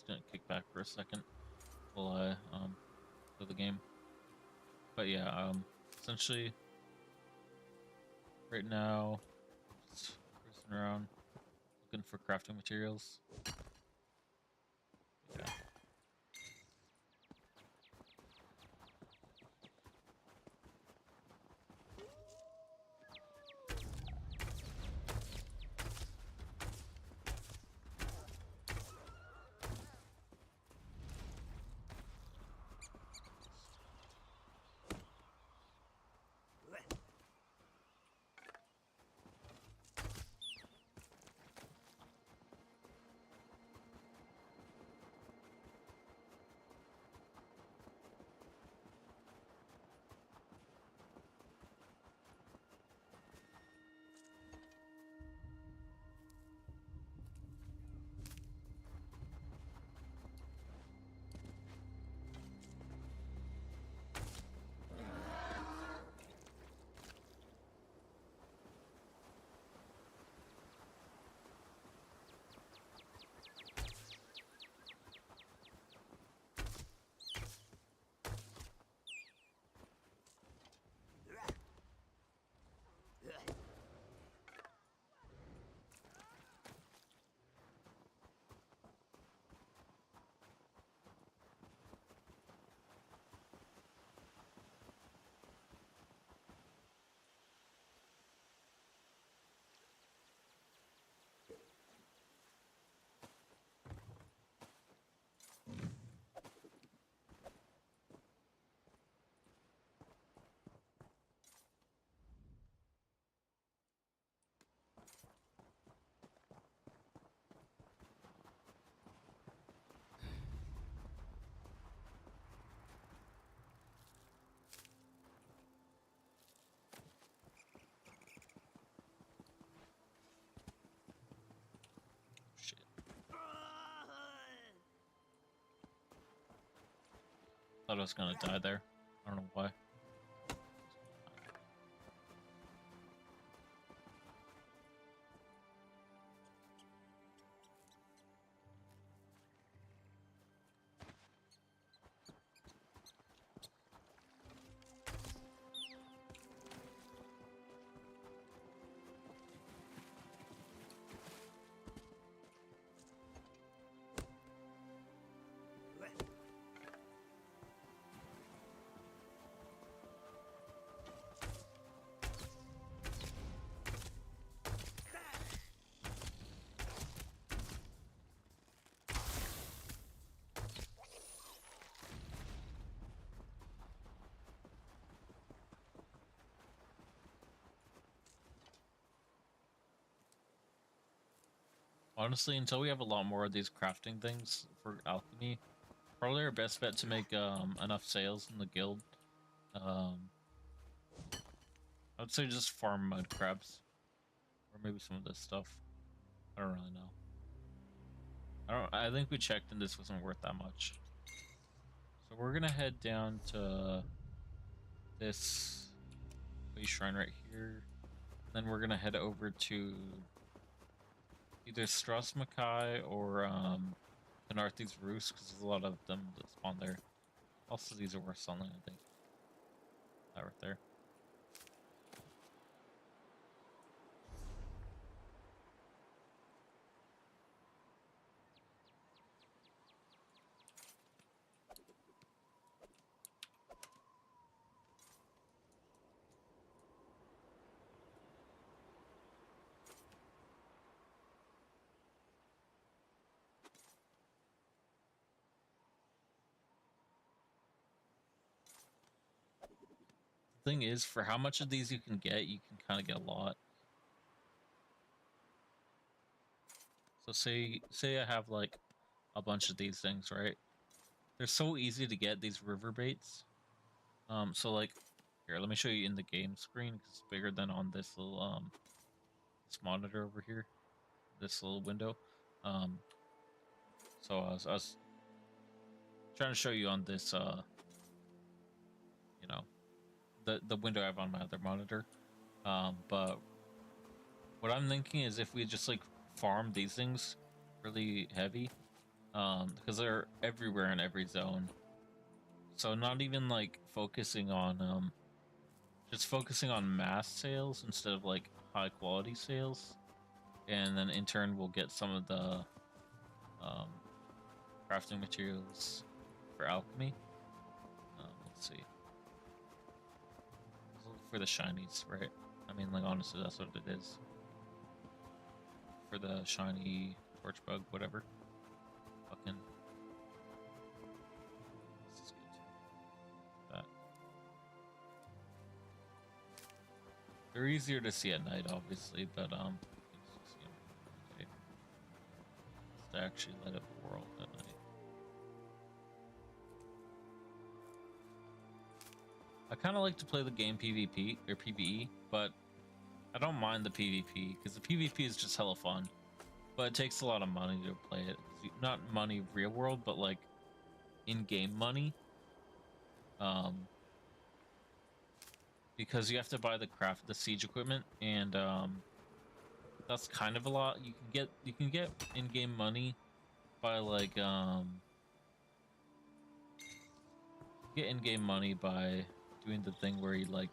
just gonna kick back for a second while I play the game. But yeah, essentially right now just cruising around looking for crafting materials. Yeah. Shit. Thought I was gonna die there. I don't know why. Honestly, until we have a lot more of these crafting things for alchemy, probably our best bet to make enough sales in the guild. I would say just farm mud crabs, or maybe some of this stuff. I don't really know. I think we checked and this wasn't worth that much. So we're gonna head down to this shrine right here. Then we're gonna head over to either Stras Mackay or Penarthi's Roost, because there's a lot of them that spawn there. Also, these are worth selling, I think. That right there. Thing is, for how much of these you can kind of get a lot. So say I have like a bunch of these things, right? They're so easy to get, these river baits. So like here, let me show you in the game screen because it's bigger than on this little this monitor over here, this little window. So I was trying to show you on this you know, the window I have on my other monitor. But what I'm thinking is if we just like farm these things really heavy, because they're everywhere in every zone. So not even like focusing on just focusing on mass sales instead of like high quality sales, and then in turn we'll get some of the um, crafting materials for alchemy. Let's see. Let's look for the shinies, right? I mean, like honestly, that's what it is. For the shiny torch bug, whatever. Fucking. This is good. That. They're easier to see at night, obviously, but you can still see them during the day. It's to actually light up the world at night. I kind of like to play the game PvP or PvE, but I don't mind the PvP because the PvP is just hella fun. But it takes a lot of money to play it. Not money real world, but like in-game money. Because you have to buy the siege equipment, and that's kind of a lot. You can get in-game money by like get in-game money by doing the thing where you like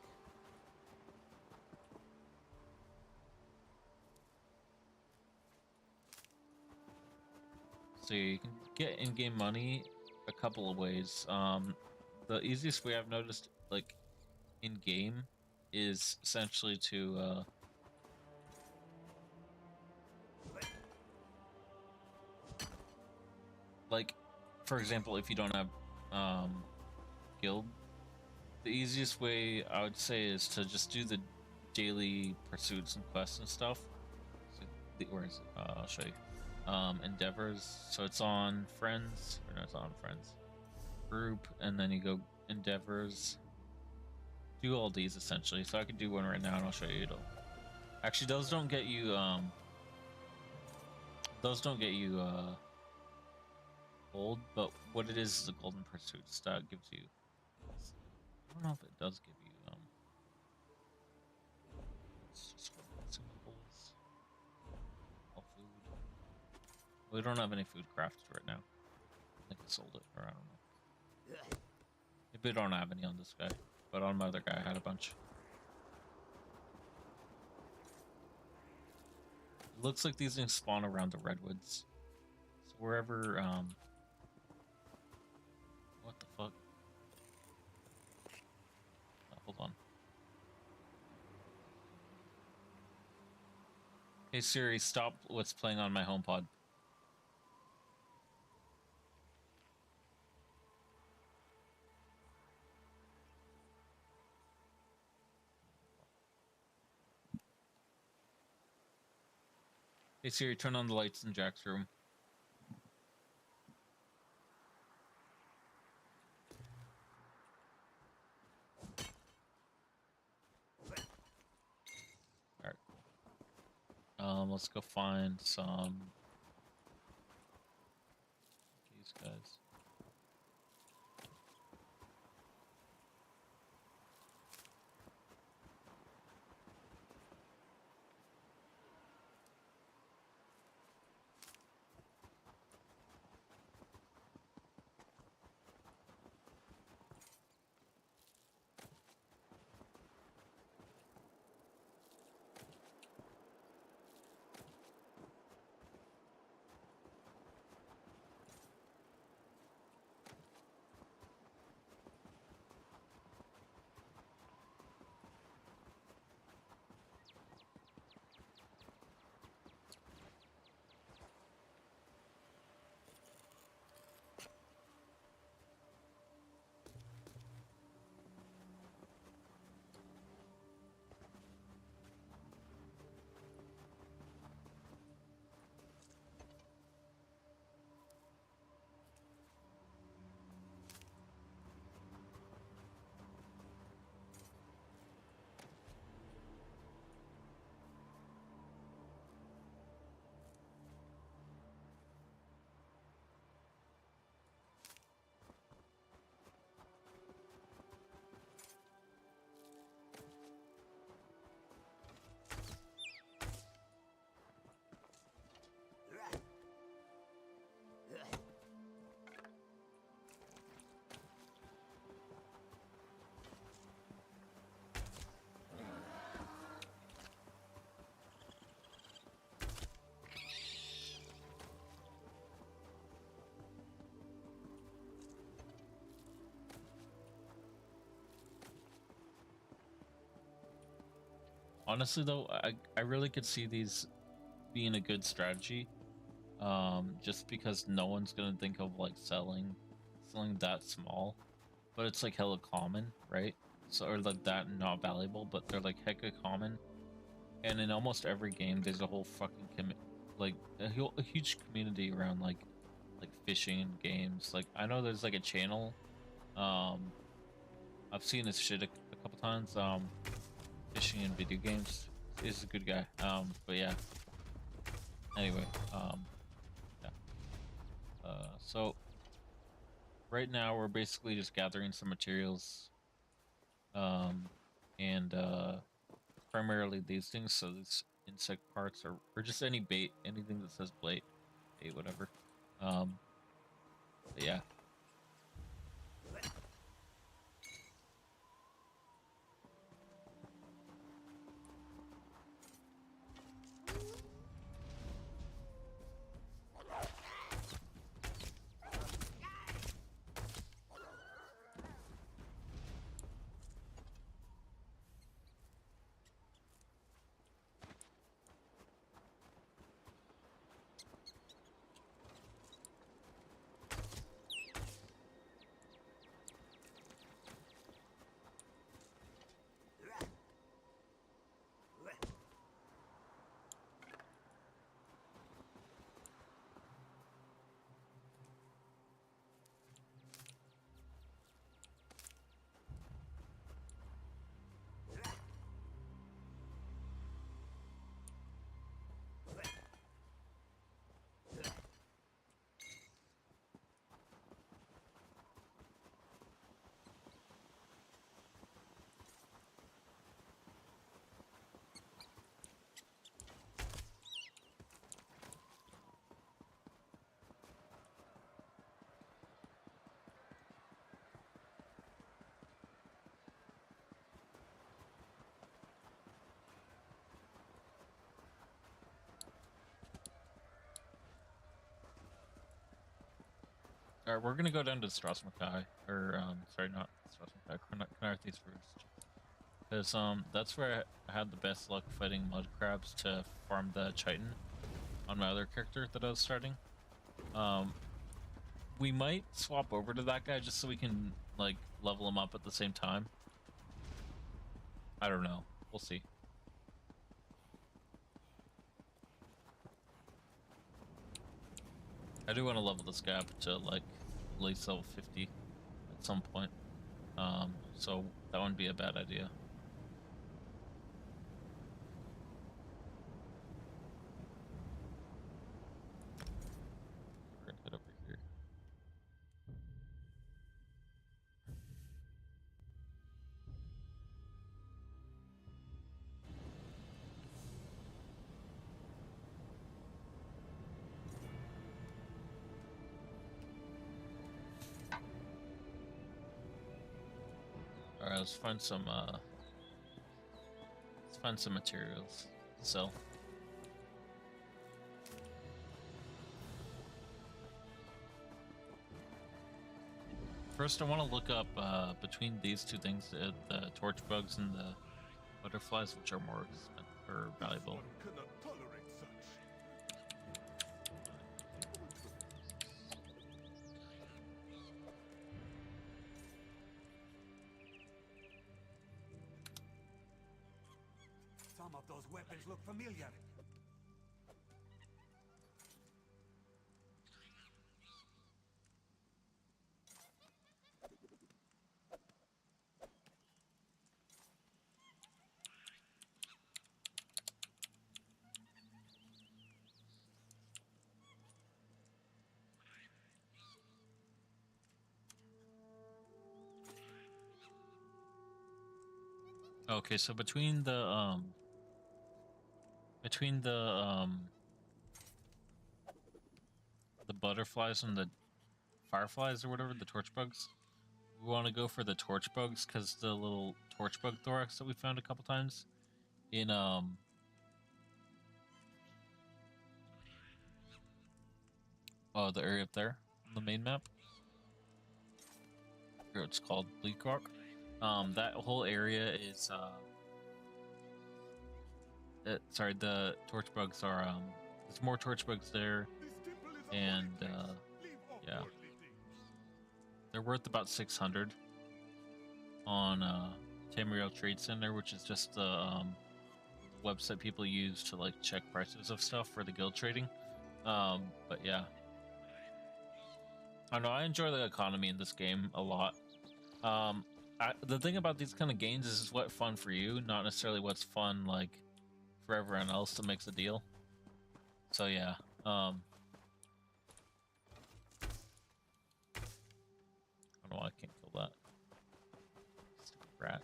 so you can get in-game money a couple of ways. The easiest way I've noticed like in-game is essentially to like for example, if you don't have guild, the easiest way I would say is to just do the daily pursuits and quests and stuff. So where is it? I'll show you. Endeavors. So it's on friends, or no, it's on friends. Group, and then you go endeavors. Do all these essentially. So I could do one right now, and I'll show you. It'll actually those don't get you gold, but what it is a golden pursuits that gives you. I don't know if it does give you let's just go consumables. All food. We don't have any food crafted right now. I think I sold it, or I don't know. Maybe we don't have any on this guy, but on my other guy I had a bunch. It looks like these things spawn around the redwoods. So wherever what the fuck? Oh, hold on. Hey Siri, stop what's playing on my HomePod. Hey Siri, turn on the lights in Jack's room. Alright. Let's go find some these guys. Honestly, though, I really could see these being a good strategy. Just because no one's gonna think of like selling that small, but it's like hella common, right? So or like that not valuable, but they're like hecka common. And in almost every game, there's a whole fucking like a huge community around like fishing games. Like I know there's like a channel. Um, I've seen this shit a couple times. Fishing in video games. He's a good guy. But yeah. Anyway, yeah. So right now we're basically just gathering some materials. Um, and primarily these things. So these insect parts or just any bait, anything that says bait, whatever. But yeah. All right, we're gonna go down to Strasmakai, or sorry, not Strasmakai, Knarthes first, because that's where I had the best luck fighting mud crabs to farm the chitin on my other character that I was starting. Um, we might swap over to that guy just so we can like level him up at the same time. I don't know. We'll see. I do want to level this guy up to like at least level 50 at some point. So that wouldn't be a bad idea. We're gonna head over here. All right, let's find some materials to sell. First, I want to look up between these two things, the torch bugs and the butterflies, which are more expensive or valuable. Some of those weapons look familiar. Okay, so between the butterflies and the fireflies or whatever, the torch bugs, we want to go for the torch bugs because the little torch bug thorax that we found a couple times in oh, the area up there on the main map. Or it's called Bleak Rock. That whole area is sorry, the torch bugs are there's more torch bugs there, and yeah, they're worth about 600 on Tamriel Trade Center, which is just the website people use to like check prices of stuff for the guild trading. But yeah, I don't know, I enjoy the economy in this game a lot. The thing about these kind of games is what's fun for you, not necessarily what's fun like for everyone else that makes a deal. So yeah, I don't know why I can't kill that stupid rat.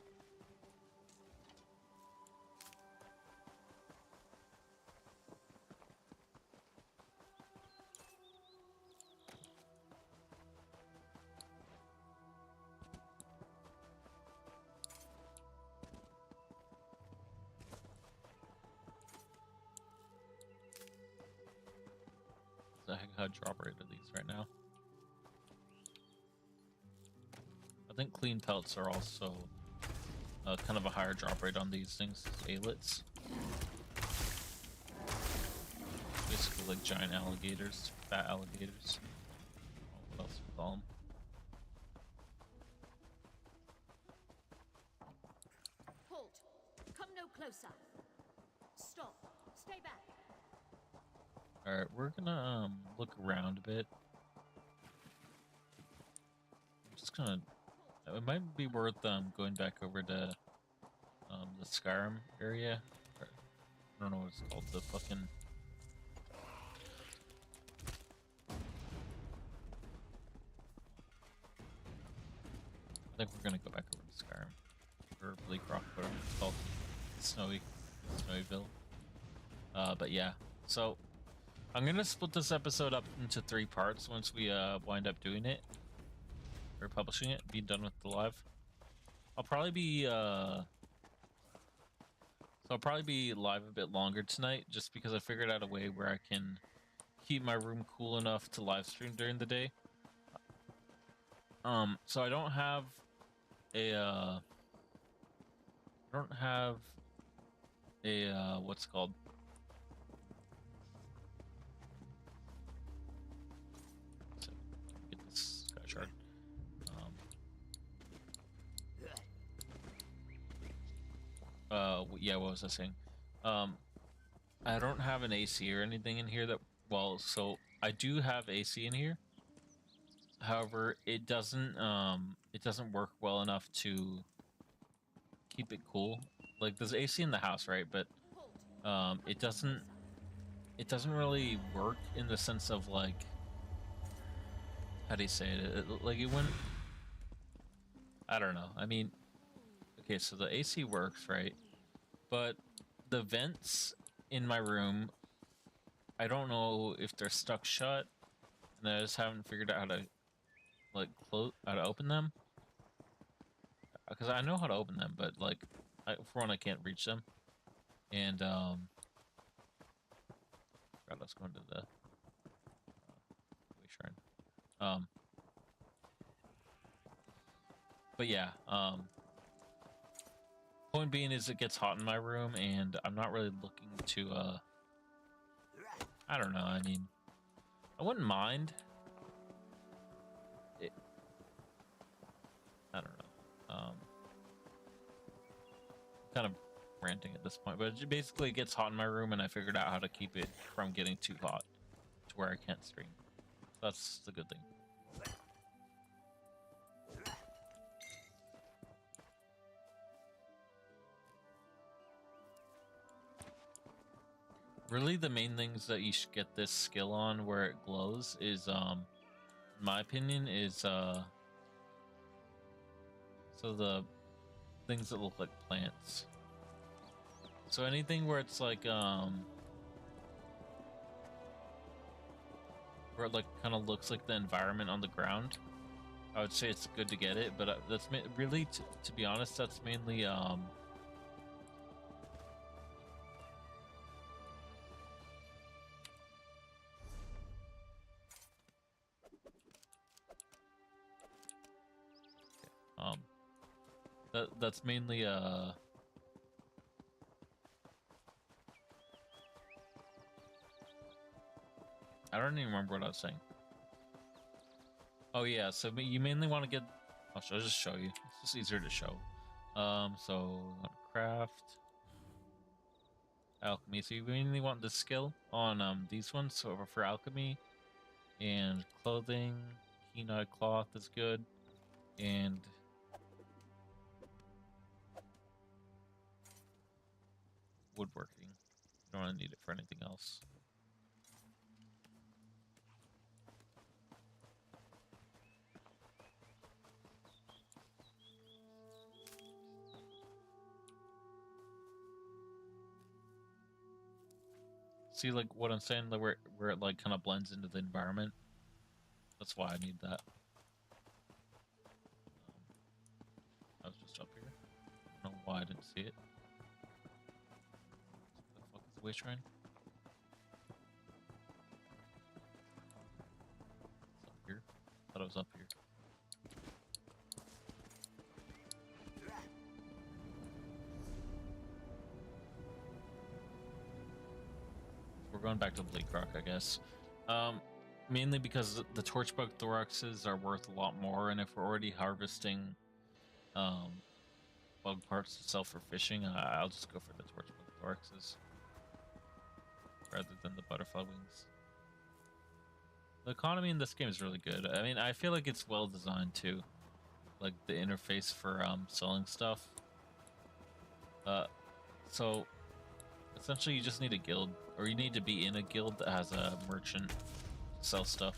The heck how drop rate of these right now? I think clean pelts are also kind of a higher drop rate on these things. Ailets, basically like giant alligators, fat alligators. What else we call them? Halt! Come no closer. Stop. Stay back. All right, we're gonna look around a bit. I'm just gonna. It might be worth going back over to the Skyrim area. Or, I don't know what it's called. The fucking. I think we're gonna go back over to Skyrim or Bleak Rock, whatever it's called. Snowyville. But yeah, so I'm gonna split this episode up into 3 parts once we wind up doing it or publishing it, be done with the live. I'll probably be live a bit longer tonight, just because I figured out a way where I can keep my room cool enough to live stream during the day. So I don't have what's it called? So, get this sky shard. Yeah, what was I saying? I don't have an AC or anything in here that, well, so I do have AC in here. However, it doesn't work well enough to keep it cool. Like, there's AC in the house, right? But it doesn't really work in the sense of like, how do you say it? Like, it wouldn't, I don't know. I mean, okay, so the AC works, right? But the vents in my room, I don't know if they're stuck shut, and I just haven't figured out how to like open them. Because I know how to open them, but like, for one, I can't reach them. And God, let's go into the way shrine. But yeah, point being is it gets hot in my room, and I'm not really looking to I don't know. I mean, I wouldn't mind it. I don't know. Kind of ranting at this point, but it basically gets hot in my room, and I figured out how to keep it from getting too hot to where I can't stream. That's the good thing. Really, the main things that you should get this skill on where it glows is, in my opinion, is so the things that look like plants. So anything where it's like where it like kind of looks like the environment on the ground, I would say it's good to get it. But that's really, to be honest, that's mainly that's mainly I don't even remember what I was saying. Oh yeah, so you mainly want to get. I'll just show you. It's just easier to show. So craft, alchemy. So you mainly want the skill on these ones. So for alchemy and clothing, keen-eyed cloth is good, and woodworking. You don't really need it for anything else. See, like what I'm saying, like where it like kind of blends into the environment. That's why I need that. I was just up here. I don't know why I didn't see it. Where the fuck is the way train? It's up here. I thought it was up here. We're going back to Bleak Rock, I guess. Mainly because the torchbug thoraxes are worth a lot more, and if we're already harvesting bug parts to sell for fishing, I'll just go for the torchbug thoraxes rather than the butterfly wings. The economy in this game is really good. I mean, I feel like it's well designed too, like the interface for selling stuff. So essentially, you just need a guild, or you need to be in a guild that has a merchant to sell stuff.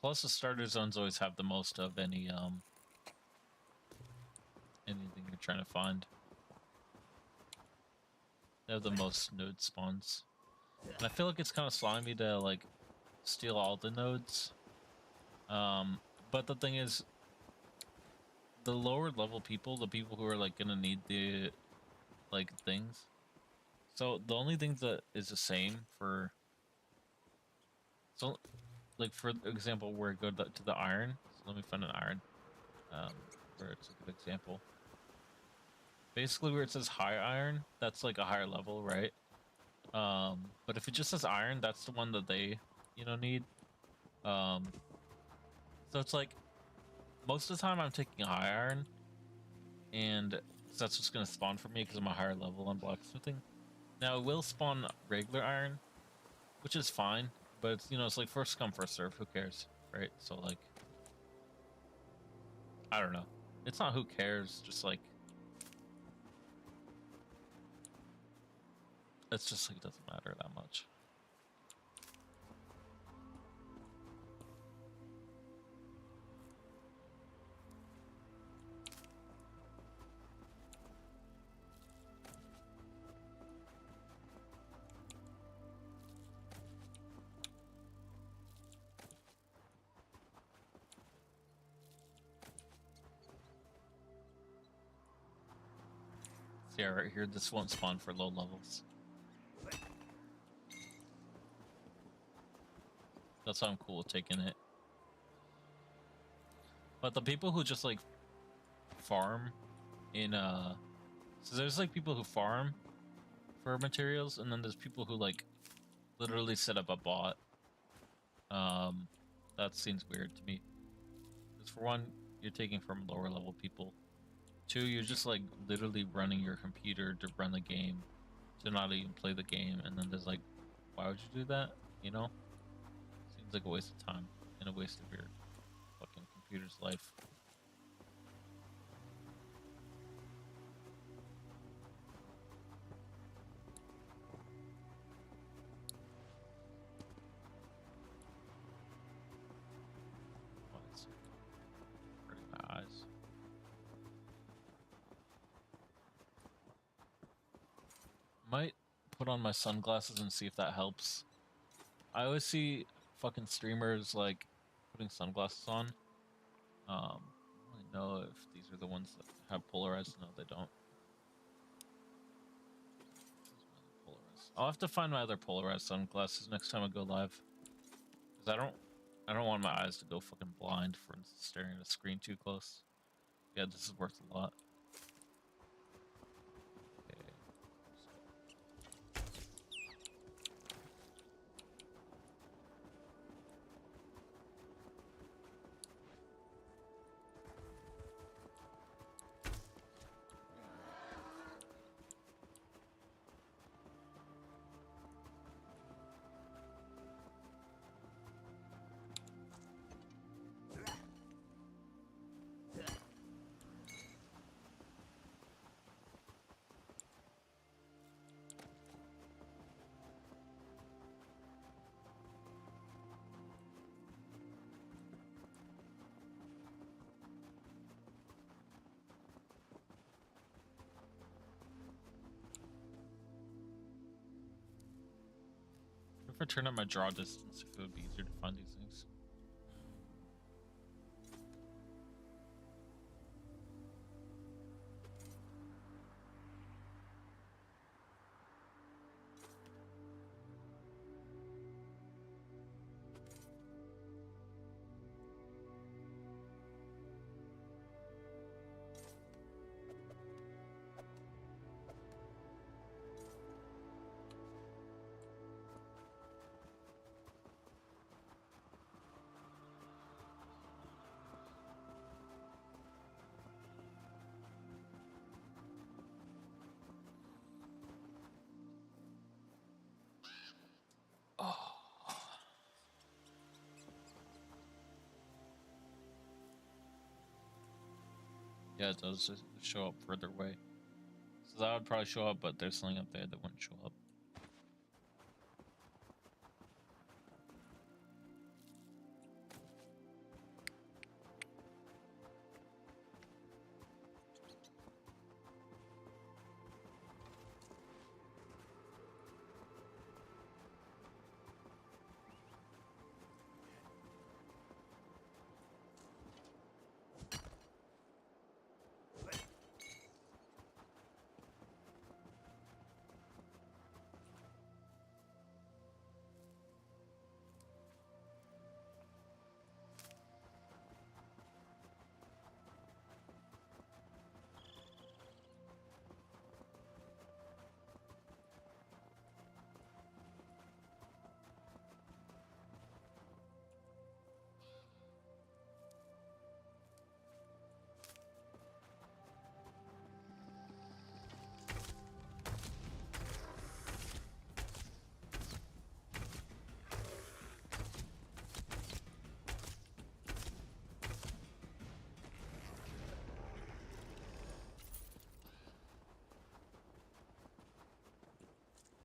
Plus, the starter zones always have the most of anything you're trying to find. They have the most node spawns, and I feel like it's kind of slimy to like steal all the nodes. But the thing is, the lower level people, the people who are like gonna need the like things. So the only thing that is the same for, so like for example, where I go to the iron. So let me find an iron, where it's a good example. Basically, where it says high iron, that's like a higher level, right? But if it just says iron, that's the one that they, need. So it's like most of the time I'm taking high iron, and that's what's gonna spawn for me because I'm a higher level on blacksmithing. Now it will spawn regular iron, which is fine, but it's it's like first come first serve. Who cares, right? So like, I don't know. It's not who cares, just like it's just like it doesn't matter that much. So yeah, right here, this won't spawn for low levels. That's why I'm cool with taking it. But the people who just like farm in so there's like people who farm for materials, and then there's people who like literally set up a bot. That seems weird to me. Because for one, you're taking from lower level people. Two, you're just like literally running your computer to run the game, to not even play the game, and then there's like, why would you do that? Seems like a waste of time and a waste of your fucking computer's life. Might put on my sunglasses and see if that helps. I always see fucking streamers like putting sunglasses on. I don't really know if these are the ones that have polarized. No, they don't. Polarized. I'll have to find my other polarized sunglasses next time I go live. Cause I don't want my eyes to go fucking blind for staring at a screen too close. Yeah, this is worth a lot. Okay. If I turn up my draw distance, if it would be easier to find these things. Yeah, it does show up further away. So that would probably show up, but there's something up there that wouldn't show up.